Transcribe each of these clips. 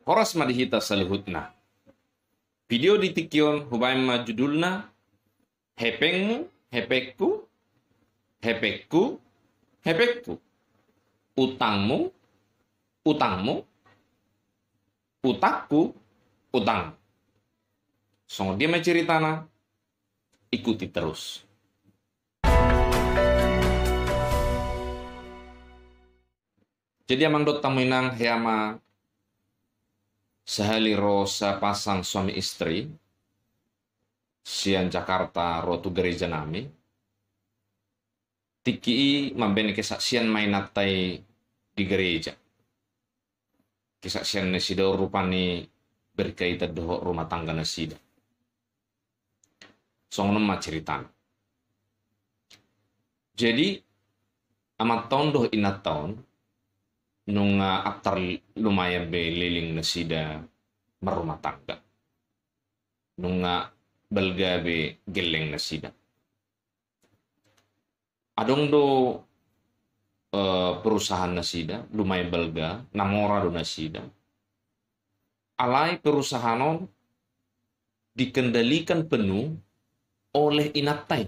Horas madihita salihutna. Video di tikion hubaima judulna hepengmu, hepekku, hepekku, hepekku. Utangmu, utangmu, utakku, utang. So dia menceritana, ikuti terus. Jadi amang dot tamuinang heama sehali rosa pasang suami istri sian Jakarta rotu gereja nami tiki mambene kesaksian mainatai di gereja kesaksian nasida rupani berkaitan doho rumah tangga nasida song nama cerita. Jadi amat tahun doh inat tahun nung aktar lumayan be liling nasida merumah tangga. Nung belga be geleng nasida. Adong do perusahaan nasida lumayan belga namora do nasida. Alai perusahaan dikendalikan penuh oleh inatai.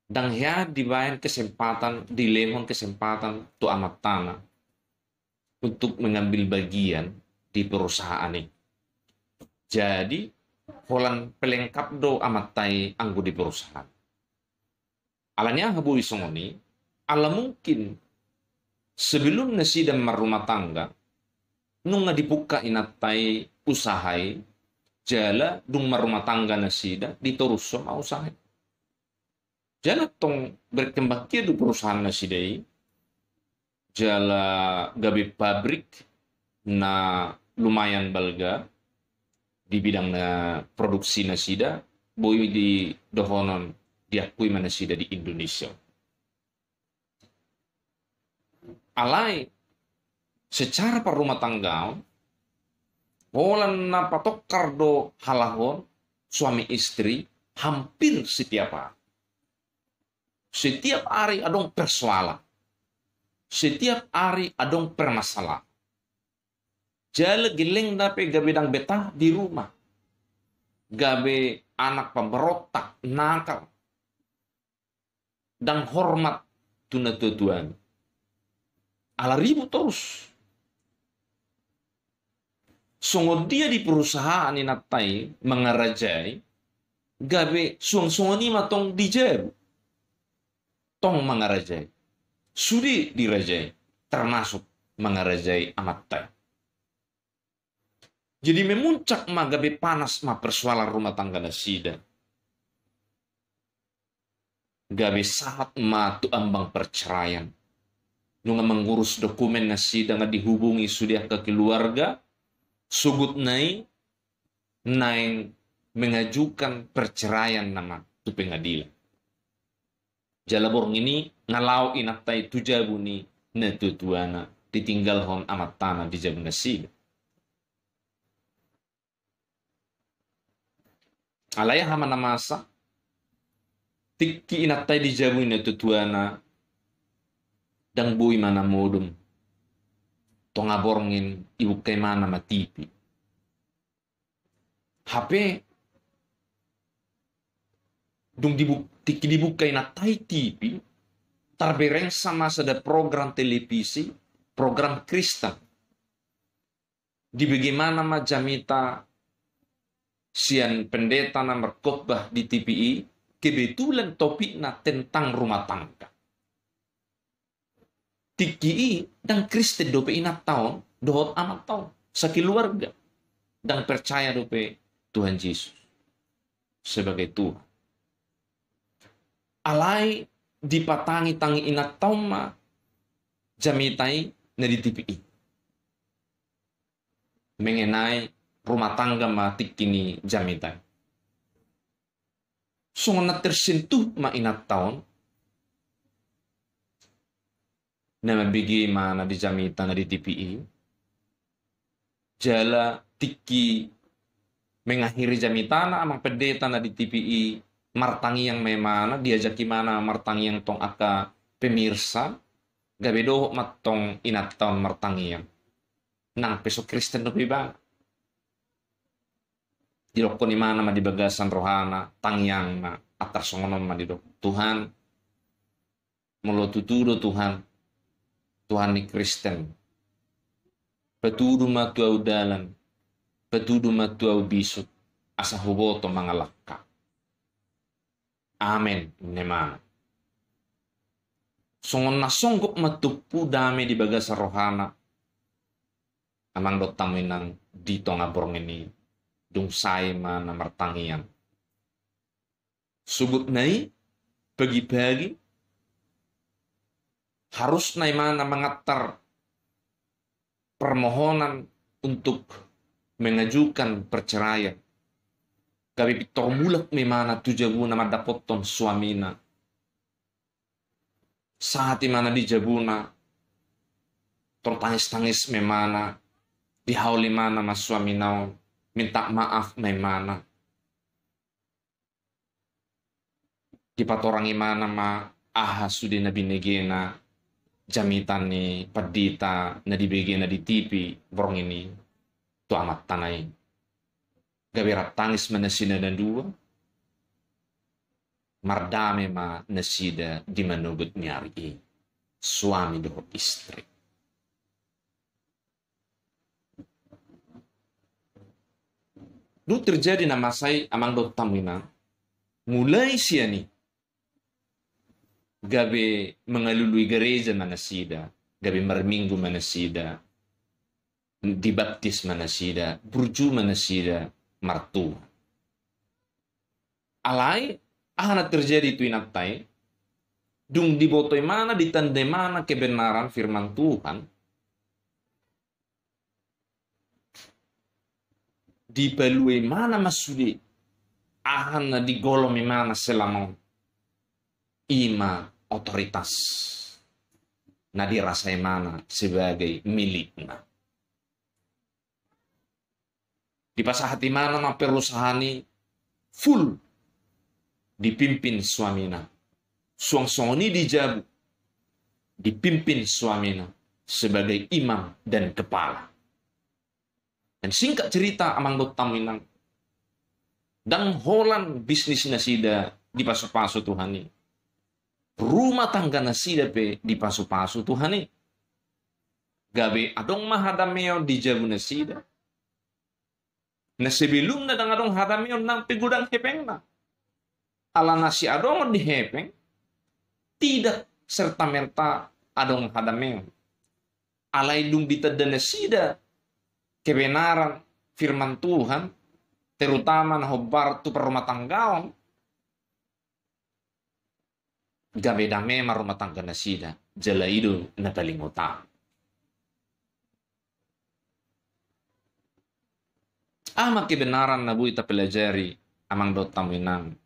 Dan ya dibayar kesempatan, dilemon kesempatan tu amat tanah untuk mengambil bagian di perusahaan ini. Jadi, holan pelengkap do amat tai anggu di perusahaan. Alanya habui songoni, ala mungkin sebelum nasida merumah tangga, nunga dibuka inatai usahai, jala dung merumah tangga nasida, diterus sama usahai. Jala tong berkembang kia du perusahaan nasidai, jala gabi pabrik na lumayan balga di bidang na produksi nasida, boy di dohonon diakui manasida di Indonesia. Alai secara perumah tangga, olan na patokar do halahon suami istri hampir setiap hari. Setiap hari adong persoalan. Setiap hari adong permasalahan. Jale geleng dape gabe dang betah di rumah. Gabe anak pemberontak, nakal. Dan hormat tuna tuan. Ala ribut terus. Songo dia di perusahaan inatai mengarajai. Gabe suang-suang ni matong dijeru. Tong mengarajai. Sudi dirajai. Termasuk mengarajai amat tai. Jadi memuncak magabe panas ma persoalan rumah tangga nasida. Gabe saat ma tu ambang perceraian. Nunga mengurus dokumen nasida nga dihubungi sudah ke keluarga. Sugut naing mengajukan perceraian nama tu pengadilan. Jalaborng ini ngalau inatai tujabuni na tutuana ditinggal hon amat tanah di jabun nasib. Alaya hama namasa tiki inatai di jabun na tutuana dang bui mana modum tongaborngin ibu kay mana matipi. HP dung tiki dibuka na tai TV, terbereng sama sada program televisi, program Kristen. Di bagaimana majamita sian pendeta na berkhotbah di TPI, kebetulan topiknya tentang rumah tangga. Tiki dan Kristen dope inat tahun, dohot amat tahun, sakeluarga, dan percaya dope Tuhan Yesus sebagai Tuhan. Alai dipatangi tangi inat tauma jamitai na di TPI. Mengenai rumah tangga matik kini jamitai. So na tersentuh ma inat taon na mabigi mana di jamita na di TPI. Jala tiki mengakhiri jamitana amang pendeta na di TPI. Martangi yang memana diajak gimana martangi yang tong aka pemirsa gabedo matong inat tahun martangi yang nang peso Kristen no biba. Di lokko ni mana ma di bagasan rohana tangyang na atas songonon ma di dok. Tuhan molo tutudo Tuhan ni Kristen. Petudu ma tuau dalan, petudu ma tuau bisut, asa huboto mga lakka. Amen, nemana. Songon na songgok matupu dami di bagasa rohana. Amang dot tamoy nang dito nga borong ini, dung say ma na martangian. Sugut nai, pagi-pagi, harus na mana mengatar permohonan untuk mengajukan perceraian. Gabi pitor mulak memana tujabuna madapoton suamina. Saat imana dijabuna, tertangis-tangis memana, dihauli mana mas suamina, minta maaf memana. Dipatorang imana ma aha sudi na binigena, jamitan ni padita na dibigyan na di TV borong ini tu amat tanay gabirat tangis manasida dan dua mardame ma nasida di manugut nyari suami doho istri. Lu terjadi nama saya amang dot tamina mulai siani gabi mengalului gereja manasida, gabi marminggu manasida, dibaptis manasida, burju manasida, martu. Alai, ahana terjadi itu inaptai, dung dibotoi mana, ditandai mana kebenaran firman Tuhan, dipelui mana masudi, ahana digolomi mana selamon, ima otoritas na dirasai mana sebagai miliknya. Di pasah hati mana ma perusahani full dipimpin suamina. Suang-suangoni dijabu dipimpin suamina sebagai imam dan kepala. Dan singkat cerita amang dot taminang dang holan bisnis nasida di pasu-pasu Tuhan ini. Rumah tangga nasida pe di pasu-pasu Tuhan ini. Gabe adong mahadameo di jabu nasida. Na sebelum na dang adong hadameo nang pigudang hepeng na. Ala nasi adong di hepeng. Tidak serta-merta adong hadameo. Alay dung ditada nasida. Kebenaran firman Tuhan. Terutama na hobar tu perumah tanggaon. Gabe dame marumah tangga nasida jalaido na paling utang. Ama kebenaran na buita pelajari amang dot taminang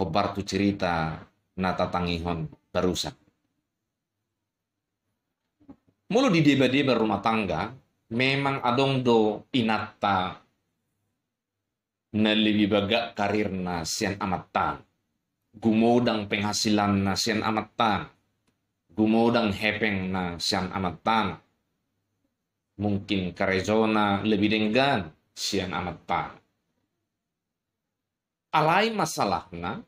hobar tu cerita na tatangihon barusan. Mulu di deba-deba rumah tangga memang adong do inata na lebih bagak karirna sian amatan. Gumodang penghasilan na siyan amatan. Gumodang hepeng na siyan amatan. Mungkin karezona lebih denggan siyan amatan. Alay masalah na,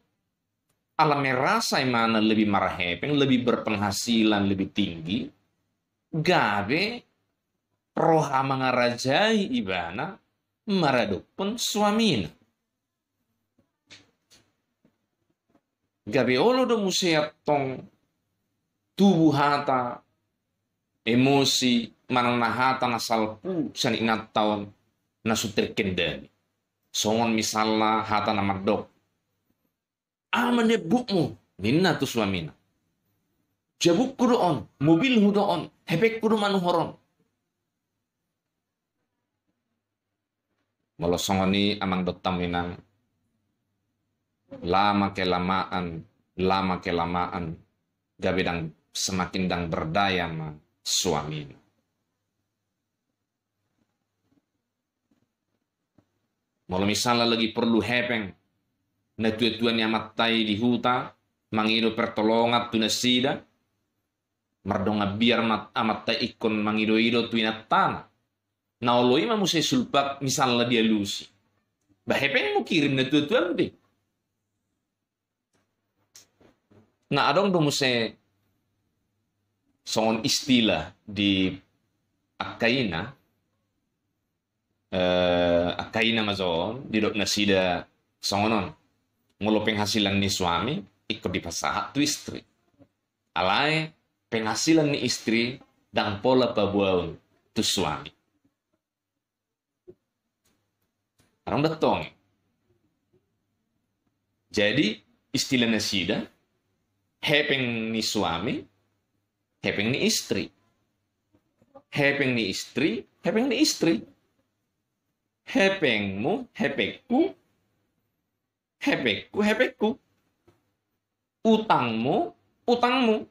alam merasa mana lebih marahepeng, lebih berpenghasilan, lebih tinggi. Gabe, roha mangarajai ibana, maradupun suamina. Gabi olo do museat tong tubuh hata emosi manang nahata na salpu san ingat taon na sutir kendali. Songon misalnya hata na madok. Amane bukmu minna tu suamina. Jabuk ku doon, mobil hu doon, hepek ku do manuhoron. Molo songoni amang dot taminang lama kelamaan gabe dang semakin dang berdaya ma suami. Molo misalnya lagi perlu hepeng na tuan-tuan yang matai di huta mangido pertolongan tu nasida Mardonga biar amat ta ikon mangido-ido tuinat tanah. Na oloi ma musai sulpak misalnya dia lusi. Bahepeng mau kirim na tuan deh. Nah adong do musai songon istilah di akaina. Akaina mazon di dok nasida songonon. Ngulo penghasilan ni suami ikut dipasahat tu istri. Alai penghasilan ni istri dan pola pabuaun tu suami. Orang betong. Jadi istilah nasida hepeng ni suami, hepeng ni istri. Hepeng ni istri, hepeng ni istri. Hepengmu, hepekku, hepekku, hepekku. Utangmu, utangmu.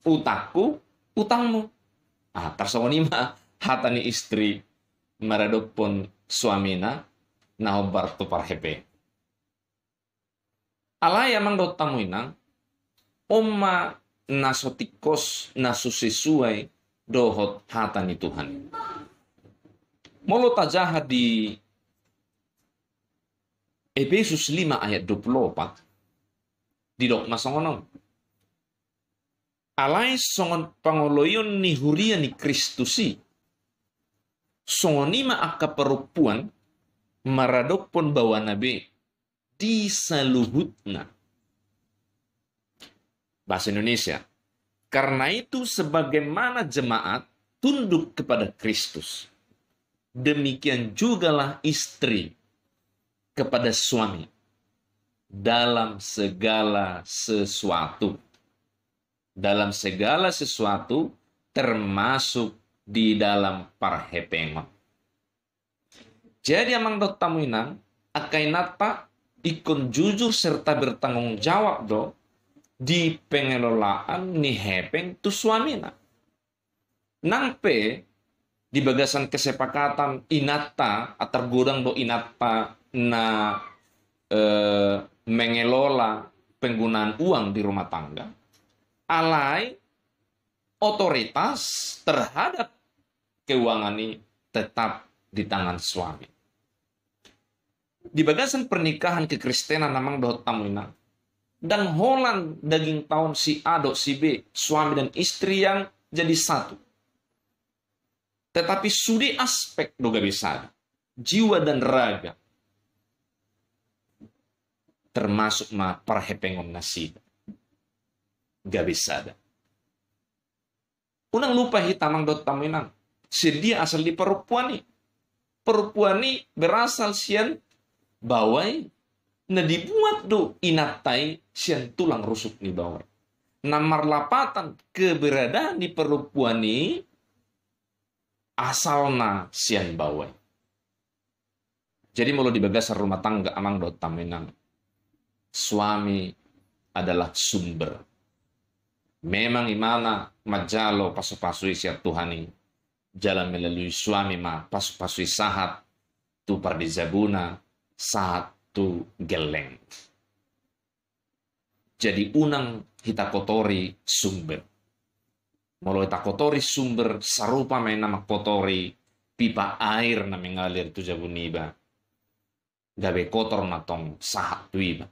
Utaku, utangmu. Ah, tarsongonima hatani istri maradopon suamina nahobar tu parhepe. Alaya mang dot tamuinang oma nasotikos nasusesuai dohot hatani Tuhan. Molo tajaha di Efesus 5 ayat 24 di dok masongonon. Alai songon pangoloyon ni huria ni Kristusi. Songonima akka perempuan maradopon bawa nabi di saluhutna. Bahasa Indonesia. Karena itu sebagaimana jemaat tunduk kepada Kristus. Demikian jugalah istri kepada suami dalam segala sesuatu. Dalam segala sesuatu termasuk di dalam parhepengon. Jadi amang dot tamuinang akainata ikon jujur serta bertanggung jawab do di pengelolaan ni hepeng tu suamina. Nangpe di bagasan kesepakatan inata atar gudang do inata na mengelola penggunaan uang di rumah tangga. Alai otoritas terhadap keuangan ini tetap di tangan suami. Di bagasan pernikahan kekristenan namang dohot tamuina dan holan daging tahun si A do si B, suami dan istri yang jadi satu. Tetapi sudi aspek do gak bisa, jiwa dan raga termasuk ma parhepengon nasib. Gak bisa ada. Unang lupa hitamang dot taminang. Sedia asal di perempuan ni. Perempuan ni berasal sian bawai. Na dibuat do inatai sian tulang rusuk ni bawai. Namar lapatan keberadaan di perempuan ni asalna sian bawai. Jadi mulo di bagasan rumah tangga amang dot taminang. Suami adalah sumber. Memang imana majalo pasu-pasui siap Tuhani jalan melalui suami ma pasu-pasui sahat tu pardizabuna saat tu geleng. Jadi unang hita kotori sumber. Molo hita kotori sumber sarupa main nama kotori pipa air na mengalir tu jabuniba. Gabe kotor matong sahat tu iba.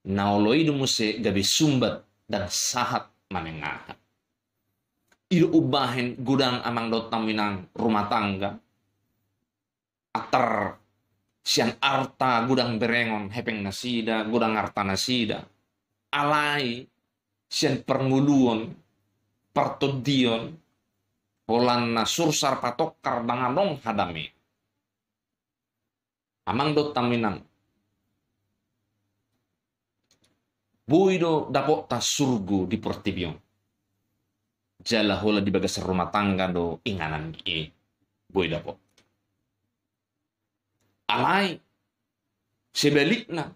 Naoloidu muse gabe sumbat dan sahat manengahan. Ilu ubahin gudang amang dot taminang rumah tangga. Atar sian arta gudang berengon hepeng nasida, gudang arta nasida. Alai sian pernguluon, partodion, polan na sursar patokar danganong hadame. Amang dot taminang Buido dapok ta surgu di pertibion. Jala hola di bagas rumah tangga do inganan e. Bui dapok. Alai. Sebaliknya.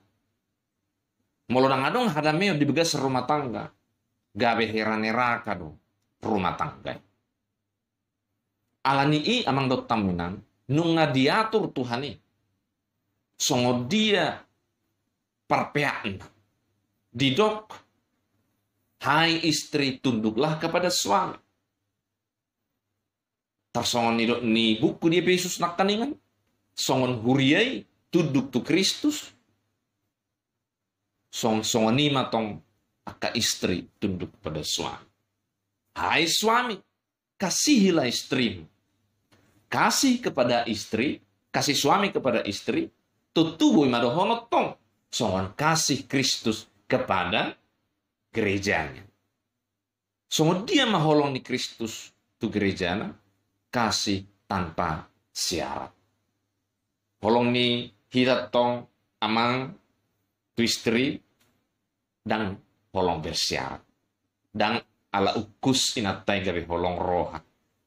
Molo nangadong hadameo di bagas rumah tangga. Gabe heranera do rumah tangga. Alani i amang dot taminan. Nunga diatur Tuhani. Songo dia parpeaan. Didok Hai istri, tunduklah kepada suami. Tarsongon ni buku dia Yesus nak kaningan. Songon huriai, tunduk tu Kristus. Songon ni matong aka istri, tunduk kepada suami. Hai suami, kasihilah istrimu. Kasih kepada istri, kasih suami kepada istri, tutubu madohono tong. Songon kasih Kristus kepada gerejanya. Songon dia maholong ni Kristus tu gerejana, kasih tanpa syarat. Holong ni hidat tong amang tu istri dan holong bersyarat. Dan ala ukus inatai gabi holong roha.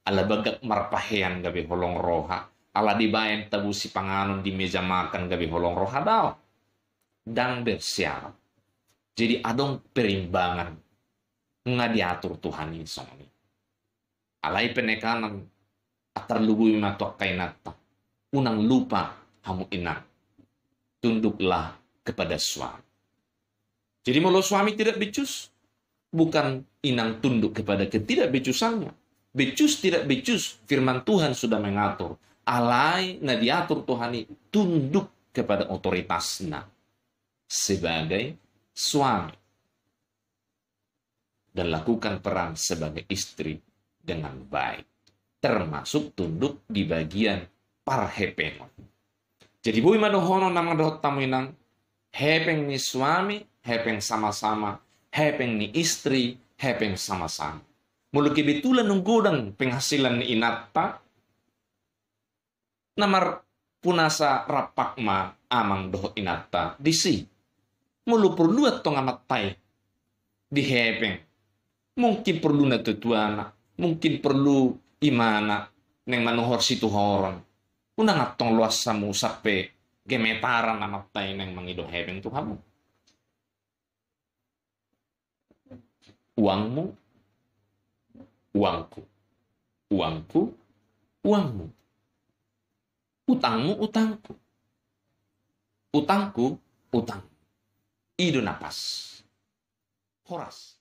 Ala bagak marpahean gabi holong roha. Ala dibayan tabusi panganon di meja makan gabi holong roha dao. Dan bersyarat. Jadi adong perimbangan. Nga diatur Tuhan ini songni. Alai penekanan atarlubui matok kainata. Unang lupa hamu inang. Tunduklah kepada suami. Jadi kalau suami tidak becus, bukan inang tunduk kepada ketidakbecusannya. Becus tidak becus, firman Tuhan sudah mengatur. Alai na diatur Tuhan ini tunduk kepada otoritasnya sebagai suami. Dan lakukan peran sebagai istri dengan baik. Termasuk tunduk di bagian parhepengon. Jadi bui madohono namang dohot tamu inang, hepeng ni suami, hepeng sama-sama, hepeng ni istri, hepeng sama-sama. Mulu kebetulan nunggodang penghasilan ni inata, namar punasa rapakma amang dohot inata, disi. Mulu perlu atong amatay, di hepeng. Mungkin perlu na tutuana, mungkin perlu imana, neng manuhor situ horon. Unang atong luas samu sape gemetaran amatay neng mangido hepeng Tuhanmu. Uangmu, uangku. Uangku, uangmu. Utangmu, utangku. Utangku, utang. Ido napas. Horas.